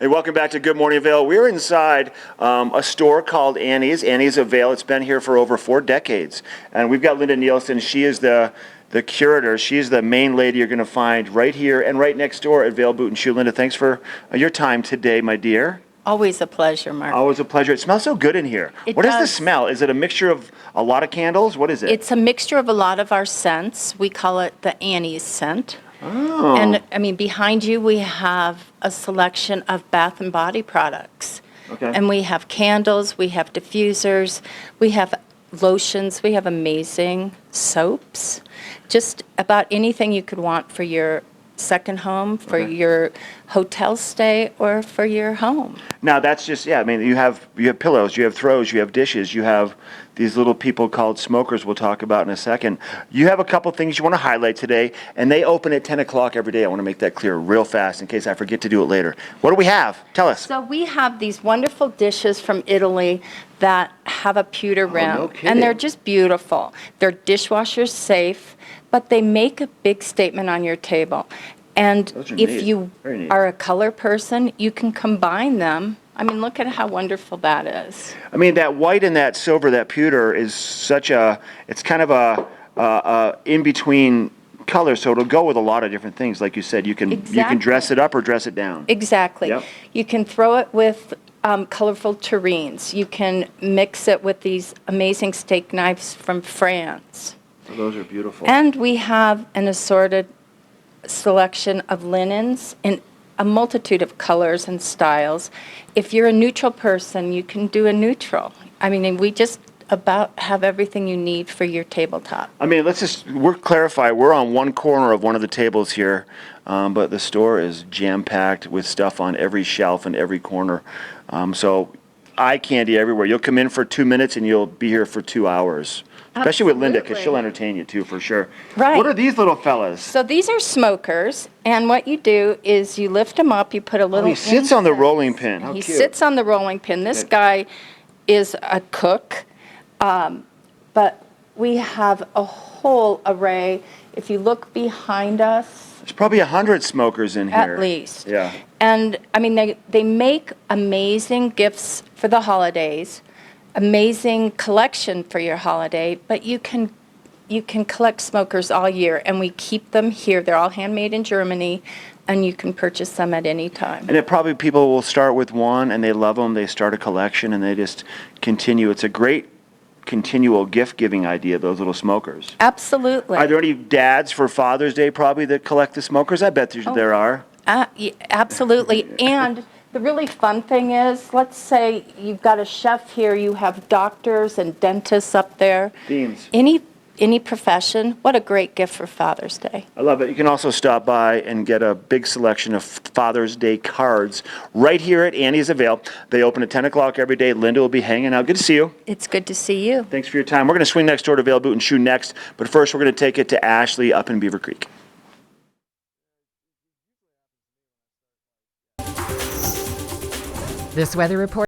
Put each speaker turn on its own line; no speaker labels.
Hey, welcome back to Good Morning Vail. We're inside a store called Annie's. Annie's of Vail. It's been here for over 4 decades. And we've got Linda Nielson. She is the curator. She's the main lady you're going to find right here and right next door at Vail Boot and Shoe. Linda, thanks for your time today, my dear.
Always a pleasure, Mark.
Always a pleasure. It smells so good in here. What is the smell? Is it a mixture of a lot of candles? What is it?
It's a mixture of a lot of our scents. We call it the Annie's scent.
Oh.
And I mean, behind you we have a selection of bath and body products.
Okay.
And we have candles, we have diffusers, we have lotions, we have amazing soaps. Just about anything you could want for your second home, for your hotel stay, or for your home.
Now that's just, I mean, you have pillows, you have throws, you have dishes, you have these little people called smokers we'll talk about in a second. You have a couple things you want to highlight today, and they open at 10 o'clock every day. I want to make that clear real fast in case I forget to do it later. What do we have? Tell us.
So we have these wonderful dishes from Italy that have a pewter rim.
No kidding.
And they're just beautiful. They're dishwasher safe, but they make a big statement on your table. And
Those are
if
neat.
you
Very neat.
are a color person, you can combine them. I mean, look at how wonderful that is.
I mean, that white and that silver, that pewter is such it's kind of a in-between color, so it'll go with a lot of different things. Like you said, you can dress it up or dress it down.
Exactly.
Yep.
You can throw it with colorful terrines. You can mix it with these amazing steak knives from France.
So those are beautiful.
And we have an assorted selection of linens in a multitude of colors and styles. If you're a neutral person, you can do a neutral. I mean, we just about have everything you need for your tabletop.
I mean, we're clarify, we're on one corner of one of the tables here, but the store is jam-packed with stuff on every shelf and every corner. So eye candy everywhere. You'll come in for 2 minutes and you'll be here for 2 hours. Especially with Linda, because she'll entertain you too, for sure.
Right.
What are these little fellas?
So these are smokers, and what you do is you lift them up, you put a little
He sits on the
incense.
rolling pin. How
He
cute.
sits on the rolling pin. This guy is a cook, but we have a whole array. If you look behind us,
There's probably 100 smokers in here.
at least.
Yeah.
And I mean, they make amazing gifts for the holidays, amazing collection for your holiday, but you can collect smokers all year, and we keep them here. They're all handmade in Germany, and you can purchase them at any time.
And it probably people will start with one and they love them. They start a collection and they just continue. It's a great continual gift giving idea, those little smokers.
Absolutely.
Are there any dads for Father's Day probably that collect the smokers? I bet there are.
Yeah, absolutely. And the really fun thing is, let's say you've got a chef here, you have doctors and dentists up there.
Themes.
Any profession, what a great gift for Father's Day.
I love it. You can also stop by and get a big selection of Father's Day cards right here at Annie's of Vail. They open at 10 o'clock every day. Linda will be hanging out. Good to see you.
It's good to see you.
Thanks for your time. We're going to swing next door to Vail Boot and Shoe next, but first we're going to take it to Ashley up in Beaver Creek.
This weather report